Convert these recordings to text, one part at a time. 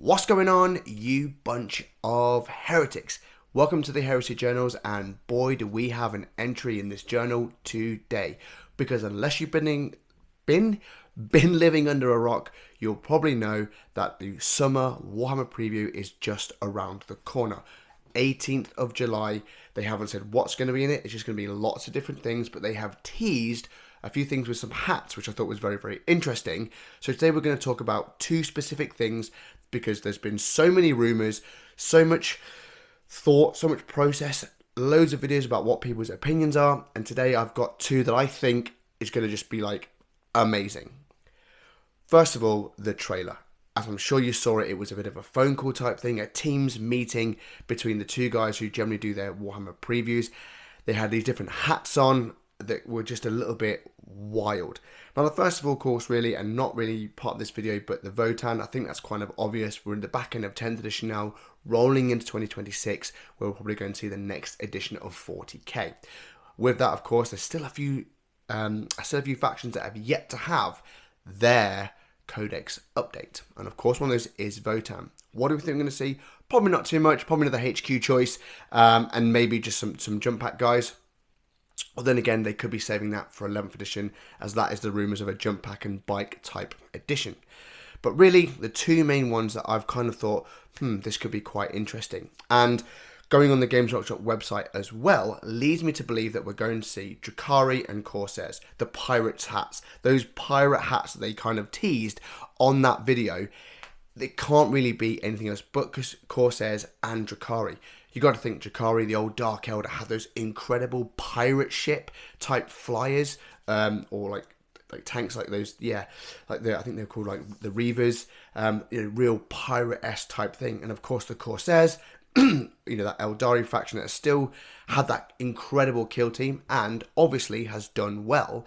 What's going on, you bunch of heretics? Welcome to the Heresy Journals, and boy do we have an entry in this journal today. Because unless you've been living under a rock, you'll probably know that the Summer Warhammer Preview is just around the corner. 18th of July, they haven't said what's going to be in it, it's just going to be lots of different things, but they have teased a few things with some hats, which I thought was very, very interesting. So today we're going to talk about two specific things, because there's been so many rumours, so much thought, so much process, loads of videos about what people's opinions are, and today I've got two that I think is going to just be like amazing. First of all, the trailer. As I'm sure you saw it, it was a bit of a phone call type thing, a Teams meeting between the two guys who generally do their Warhammer previews. They had these different hats on that were just a little bit wild. Now, the first of all, course, really, and not really part of this video, but the Votann, I think that's kind of obvious. We're in the back end of 10th edition now, rolling into 2026, where we're probably going to see the next edition of 40k. With that, of course, there's still a few factions that have yet to have their codex update, and of course one of those is Votann. What do we think we're going to see? Probably not too much, probably another HQ choice, and maybe just some jump pack guys. Or then again, they could be saving that for 11th edition, as that is the rumours of a jump pack and bike type edition. But really, the two main ones that I've kind of thought, this could be quite interesting. And going on the Games Workshop website as well leads me to believe that we're going to see Druhkari and Corsairs, the pirates hats. Those pirate hats that they kind of teased on that video. They can't really be anything else but Corsairs and Druhkari. You got to think Druhkari, the old Dark Elder, had those incredible pirate ship type flyers, or like tanks like those, I think they're called like the Reavers, real pirate-esque type thing. And of course the Corsairs, that Aeldari faction that still had that incredible kill team, and obviously has done well,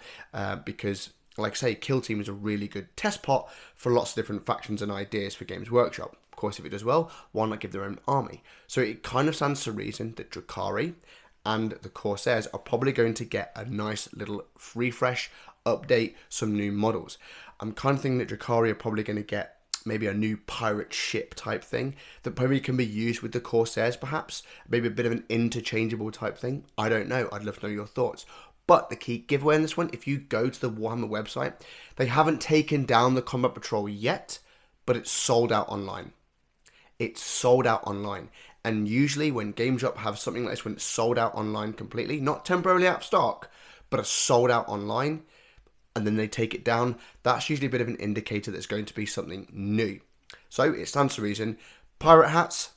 because, like I say, Killteam is a really good test pot for lots of different factions and ideas for Games Workshop. Of course, if it does well, why not give their own army? So it kind of stands to reason that Druhkari and the Corsairs are probably going to get a nice little refresh, update, some new models. I'm kind of thinking that Druhkari are probably going to get maybe a new pirate ship type thing that probably can be used with the Corsairs, perhaps. Maybe a bit of an interchangeable type thing. I don't know. I'd love to know your thoughts. But the key giveaway on this one, if you go to the Warhammer website, they haven't taken down the Combat Patrol yet, but it's sold out online. It's sold out online. And usually when Games Workshop have something like this, when it's sold out online completely, not temporarily out of stock, but it's sold out online, and then they take it down, that's usually a bit of an indicator that it's going to be something new. So it stands to reason. Pirate hats,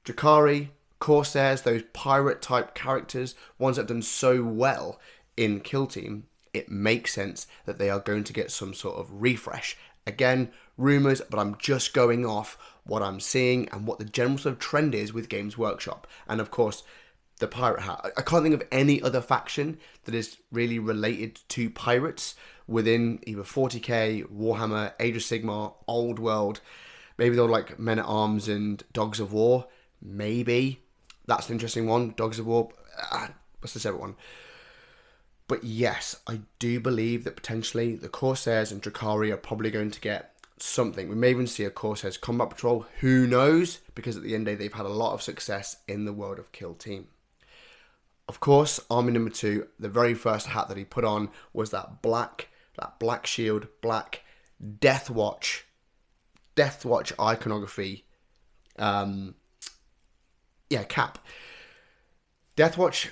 Druhkari, Corsairs, those pirate type characters, ones that have done so well in Killteam, it makes sense that they are going to get some sort of refresh. Again, rumours, but I'm just going off what I'm seeing and what the general sort of trend is with Games Workshop. And of course, the pirate hat. I can't think of any other faction that is really related to pirates within either 40k, Warhammer, Age of Sigmar, Old World. Maybe they're like Men at Arms and Dogs of War. Maybe. That's an interesting one. Dogs of War. What's the separate one? But yes, I do believe that potentially the Corsairs and Druhkari are probably going to get something. We may even see a Corsairs Combat Patrol. Who knows? Because at the end of the day, they've had a lot of success in the world of Killteam. Of course, army number 2, the very first hat that he put on was that black shield, black DEATHWATch iconography, cap. DEATHWATch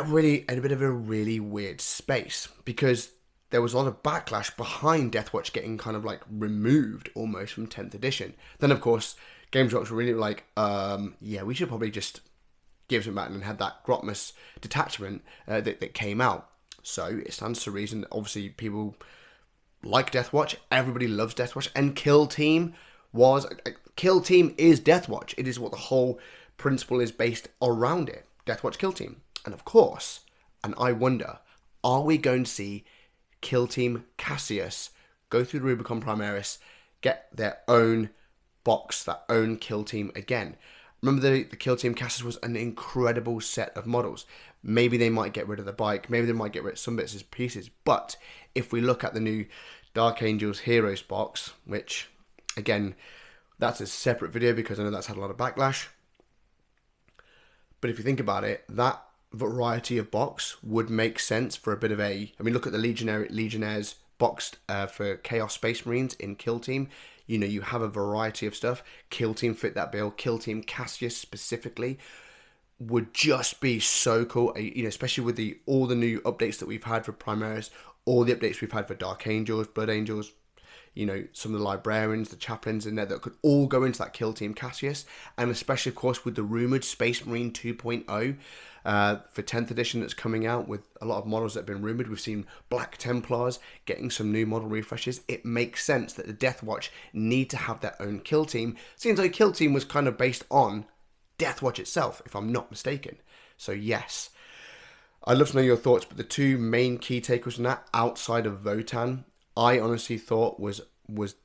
really in a bit of a really weird space, because there was a lot of backlash behind DEATHWATch getting kind of like removed almost from 10th edition. Then of course, Games Workshop were really like, we should probably just give some back, and had that Grotmus detachment that came out. So it stands to reason that obviously people like DEATHWATch, everybody loves DEATHWATch, and Killteam is DEATHWATch. It is what the whole principle is based around it. DEATHWATch Killteam. And of course, and I wonder, are we going to see Killteam Cassius go through the Rubicon Primaris, get their own box, their own Killteam again? Remember the Killteam Cassius was an incredible set of models. Maybe they might get rid of the bike, maybe they might get rid of some bits and pieces, but if we look at the new Dark Angels Heroes box, which again, That's a separate video because I know that's had a lot of backlash. But if you think about it, that variety of box would make sense for a bit of a... I mean, look at the Legionnaires boxed for Chaos Space Marines in Killteam. You know, you have a variety of stuff. Killteam fit that bill. Killteam Cassius specifically would just be so cool. You know, especially with all the new updates that we've had for Primaris, all the updates we've had for Dark Angels, Blood Angels, you know, some of the librarians, the chaplains in there that could all go into that Killteam Cassius. And especially, of course, with the rumoured Space Marine 2.0 for 10th edition that's coming out with a lot of models that have been rumoured. We've seen Black Templars getting some new model refreshes. It makes sense that the Deathwatch need to have their own kill team. Seems like Kill Team was kind of based on Deathwatch itself, if I'm not mistaken. So yes, I'd love to know your thoughts, but the two main key takeaways from that, outside of Votann, I honestly thought was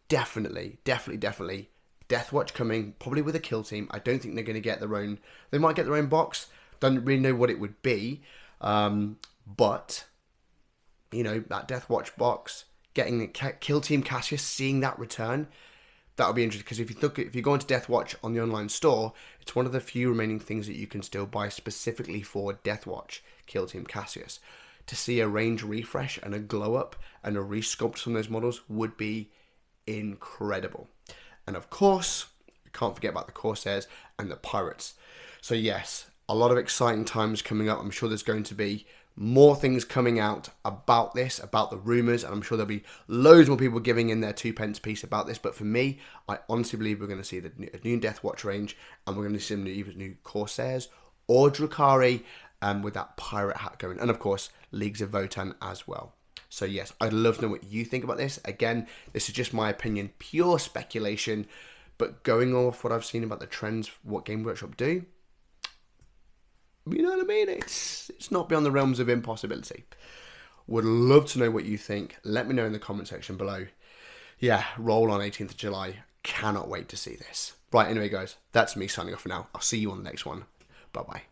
definitely Deathwatch coming, probably with a kill team. I don't think they're going to get their own... They might get their own box. Don't really know what it would be. But, you know, that Deathwatch box, getting the kill team Cassius, seeing that return, that would be interesting. Because if you go into Deathwatch on the online store, it's one of the few remaining things that you can still buy specifically for Deathwatch, kill team Cassius. To see a range refresh and a glow up and a resculpt from those models would be incredible. And of course, we can't forget about the Corsairs and the Pirates. So yes, a lot of exciting times coming up. I'm sure there's going to be more things coming out about this, about the rumours, and I'm sure there'll be loads more people giving in their 2 pence piece about this. But for me, I honestly believe we're going to see a new Deathwatch range, and we're going to see either new Corsairs or Druhkari, with that pirate hat going, and of course Leagues of Votann as well. So yes, I'd love to know what you think about this. Again, this is just my opinion, pure speculation, but going off what I've seen about the trends, what Game Workshop do, you know what I mean? It's not beyond the realms of impossibility. Would love to know what you think. Let me know in the comment section below. Yeah, roll on 18th of July. Cannot wait to see this. Right, anyway guys, that's me signing off for now. I'll see you on the next one. Bye bye.